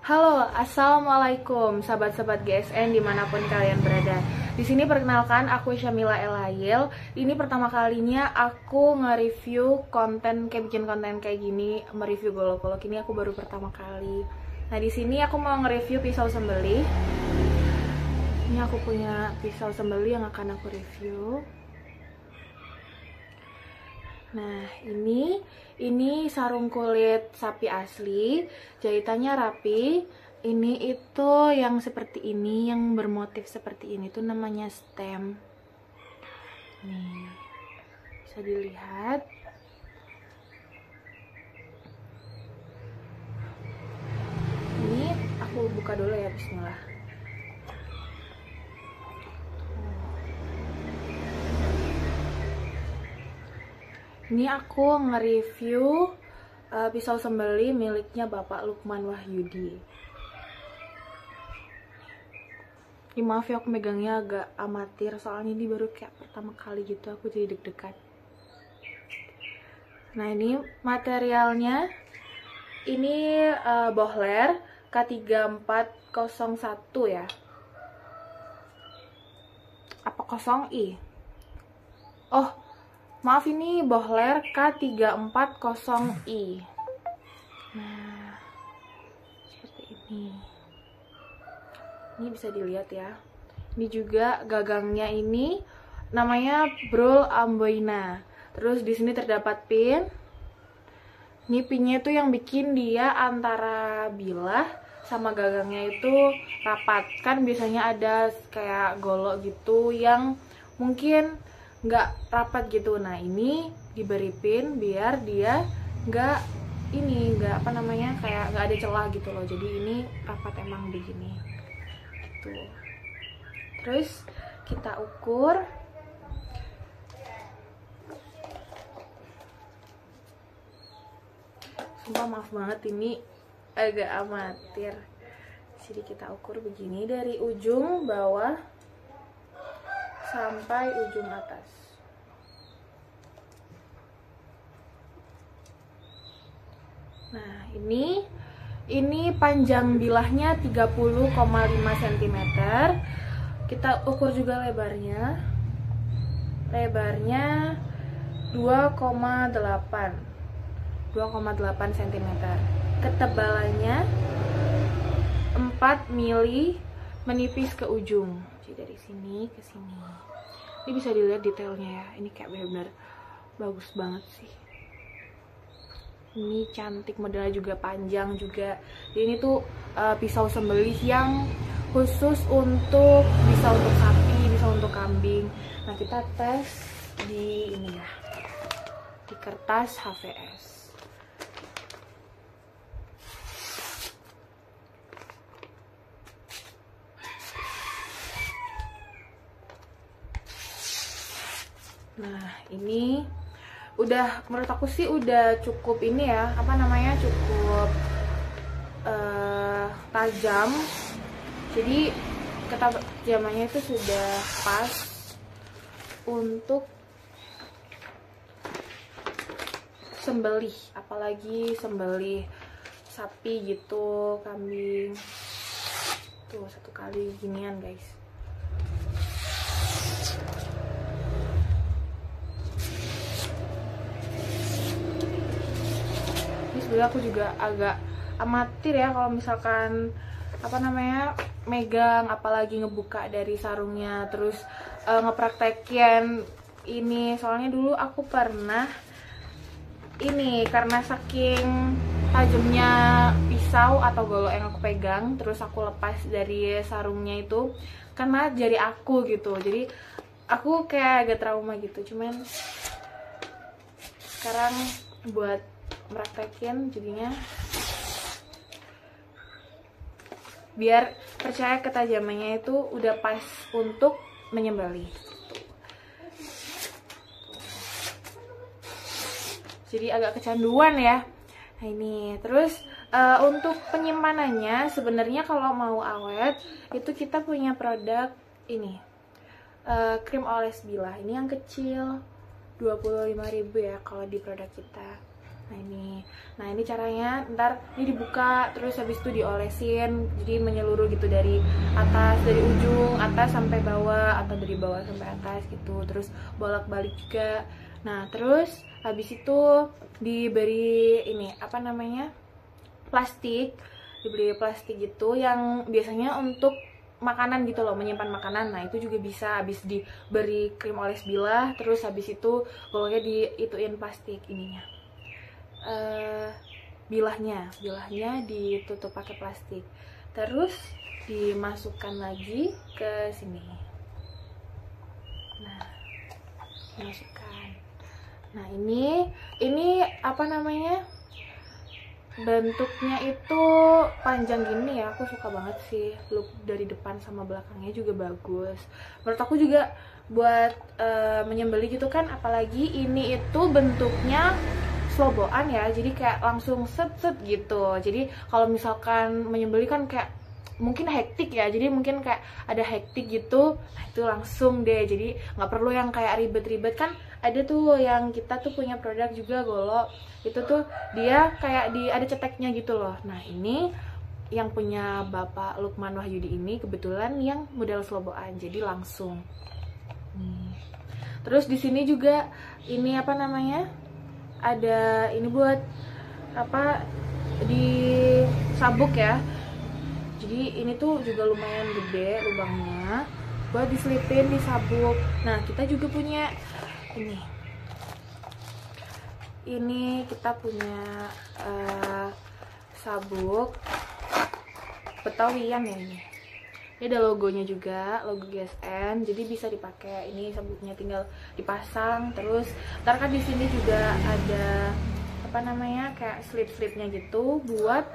Halo, assalamualaikum, sahabat-sahabat GSN dimanapun kalian berada. Di sini perkenalkan, aku Syamila Elail. Ini pertama kalinya aku nge-review konten bikin konten kayak gini, mereview golok-golok ini aku baru pertama kali. Nah, di sini aku mau nge-review pisau sembelih. Ini aku punya pisau sembelih yang akan aku review. Nah, ini sarung kulit sapi asli, jahitannya rapi. Ini itu yang seperti ini, yang bermotif seperti ini tuh namanya stem. Nih, bisa dilihat. Ini aku buka dulu ya, bismillah. Ini aku nge-review pisau sembelih miliknya Bapak Lukman Wahyudi. Ini maaf ya, aku megangnya agak amatir, soalnya ini baru kayak pertama kali gitu, aku jadi deg-degan. Nah, ini materialnya, ini Bohler K3401 ya. Apa 0i? Oh, maaf, ini Bohler K340i. Nah, seperti ini. Ini bisa dilihat ya. Ini juga gagangnya ini namanya Brul Amboina. Terus di sini terdapat pin. Ini pinnya itu yang bikin dia antara bilah sama gagangnya itu rapat. Kan biasanya ada kayak golok gitu yang mungkin nggak rapat gitu. Nah, ini diberi pin biar dia nggak kayak nggak ada celah gitu loh. Jadi ini rapat emang begini gitu. Terus kita ukur. Sumpah maaf banget, ini agak amatir. Jadi kita ukur begini dari ujung bawah sampai ujung atas. Nah, ini panjang bilahnya 30,5 cm. Kita ukur juga lebarnya. Lebarnya 2,8 cm. Ketebalannya 4 mili, menipis ke ujung. Jadi dari sini ke sini. Ini bisa dilihat detailnya ya. Ini kayak benar-benar bagus banget sih. Ini cantik, modelnya juga panjang juga. Jadi ini tuh pisau sembelih yang khusus untuk sapi, bisa untuk kambing. Nah, kita tes di ini ya, di kertas HVS. Nah, ini udah, menurut aku sih udah cukup ini ya, cukup tajam. Jadi ketajamannya itu sudah pas untuk sembelih, apalagi sembelih sapi gitu, kambing. Tuh, satu kali ginian guys. Sebenarnya aku juga agak amatir ya kalau misalkan megang, apalagi ngebuka dari sarungnya, terus ngepraktekin ini. Soalnya dulu aku pernah ini, karena saking tajamnya pisau atau golok yang aku pegang, terus aku lepas dari sarungnya itu karena jari aku gitu. Jadi aku kayak agak trauma gitu. Cuman sekarang buat meraktekin jadinya biar percaya ketajamannya itu udah pas untuk menyembelih. Jadi agak kecanduan ya. Nah, ini terus untuk penyimpanannya sebenarnya kalau mau awet itu kita punya produk ini, krim oles bilah. Ini yang kecil 25.000 ya kalau di produk kita. Nah ini caranya, ntar ini dibuka terus habis itu diolesin, jadi menyeluruh gitu dari atas, dari ujung atas sampai bawah atau dari bawah sampai atas gitu, terus bolak-balik juga. Nah terus habis itu diberi ini apa namanya, plastik, diberi plastik gitu yang biasanya untuk makanan gitu loh, menyimpan makanan. Nah itu juga bisa, habis diberi krim oles bilah, terus habis itu golongnya diituin plastik ininya, bilahnya ditutup pakai plastik, terus dimasukkan lagi ke sini. Nah dimasukkan. Nah ini apa namanya, bentuknya itu panjang gini ya, aku suka banget sih, look dari depan sama belakangnya juga bagus menurut aku juga buat menyembeli gitu kan, apalagi ini itu bentuknya sloboan ya, jadi kayak langsung set gitu. Jadi kalau misalkan menyembeli kan kayak mungkin hektik ya, jadi mungkin kayak ada hektik gitu, nah itu langsung deh, jadi nggak perlu yang kayak ribet-ribet. Kan ada tuh yang kita tuh punya produk juga Golo, itu tuh dia kayak ada ceteknya gitu loh. Nah ini yang punya Bapak Lukman Wahyudi ini kebetulan yang model sloboan, jadi langsung nih. Terus di sini juga ini apa namanya, ada ini buat apa, di sabuk ya. Jadi ini tuh juga lumayan gede lubangnya buat diselipin di sabuk. Nah kita juga punya ini kita punya sabuk Betawian ya ini. Ini ada logonya juga, logo GSN, jadi bisa dipakai. Ini sabuknya tinggal dipasang, terus ntar kan di sini juga ada apa namanya, kayak slip-slipnya gitu buat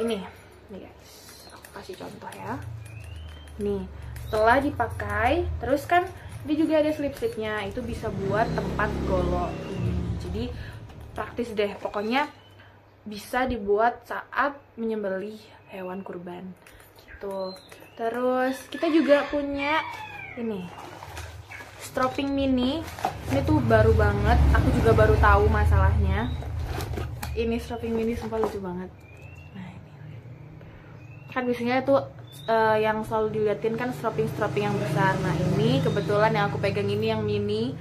ini. Nih guys, aku kasih contoh ya. Nih, setelah dipakai, terus kan ini juga ada slip-slipnya, itu bisa buat tempat Golo ini. Jadi praktis deh, pokoknya bisa dibuat saat menyembelih hewan kurban. Terus kita juga punya ini stropping mini. Ini tuh baru banget, aku juga baru tahu masalahnya. Ini stropping mini sumpah lucu banget. Nah ini kan biasanya tuh yang selalu diliatin kan stropping yang besar. Nah ini kebetulan yang aku pegang ini yang mini,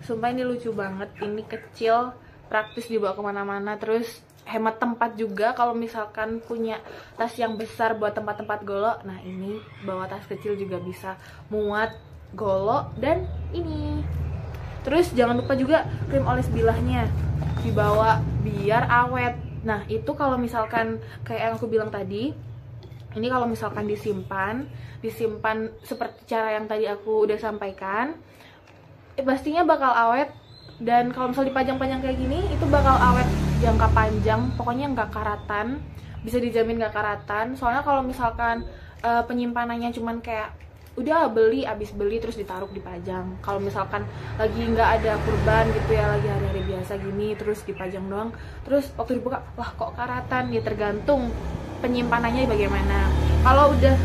sumpah ini lucu banget. Ini kecil, praktis dibawa kemana-mana, terus hemat tempat juga. Kalau misalkan punya tas yang besar buat tempat-tempat Golo, nah ini bawa tas kecil juga bisa muat Golo dan ini. Terus jangan lupa juga krim oles bilahnya dibawa biar awet. Nah itu kalau misalkan kayak yang aku bilang tadi, ini kalau misalkan disimpan seperti cara yang tadi aku udah sampaikan, pastinya bakal awet. Dan kalau misal dipajang-pajang kayak gini, itu bakal awet jangka panjang, pokoknya nggak karatan, bisa dijamin nggak karatan. Soalnya kalau misalkan penyimpanannya cuman kayak udah abis beli terus ditaruh dipajang, kalau misalkan lagi nggak ada kurban gitu ya, lagi hari-hari biasa gini terus dipajang doang, terus waktu dibuka wah kok karatan ya, tergantung penyimpanannya bagaimana. Kalau udah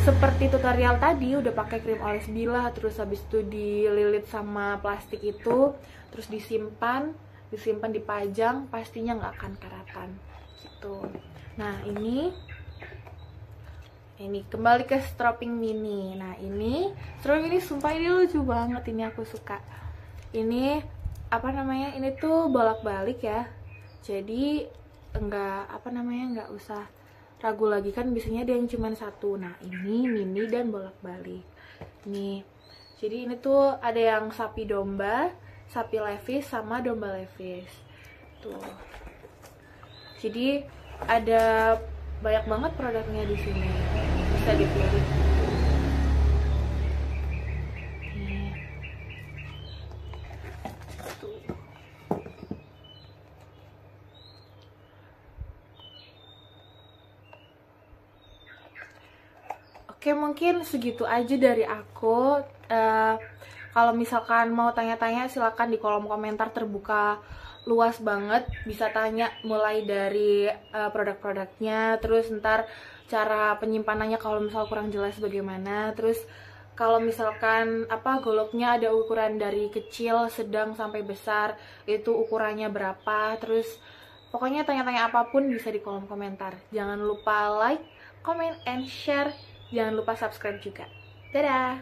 seperti tutorial tadi, udah pakai krim oles bilah, terus habis itu dililit sama plastik itu, terus disimpan dipajang, pastinya nggak akan karatan gitu. Nah ini kembali ke stropping mini. Nah ini stropping mini sumpah ini lucu banget, ini aku suka. Ini apa namanya, ini tuh bolak-balik ya, jadi nggak usah ragu lagi, kan biasanya dia yang cuma satu. Nah ini mini dan bolak-balik nih. Jadi ini tuh ada yang sapi domba, sapi levis, sama domba levis tuh. Jadi ada banyak banget produknya di sini, bisa dipilih. Oke, mungkin segitu aja dari aku. Kalau misalkan mau tanya-tanya silahkan di kolom komentar, terbuka luas banget, bisa tanya mulai dari produk-produknya, terus ntar cara penyimpanannya kalau misal kurang jelas bagaimana, terus Kalau misalkan goloknya ada ukuran dari kecil, sedang sampai besar, itu ukurannya berapa. Terus pokoknya tanya-tanya apapun bisa di kolom komentar. Jangan lupa like, comment, and share. Jangan lupa subscribe juga. Dadah.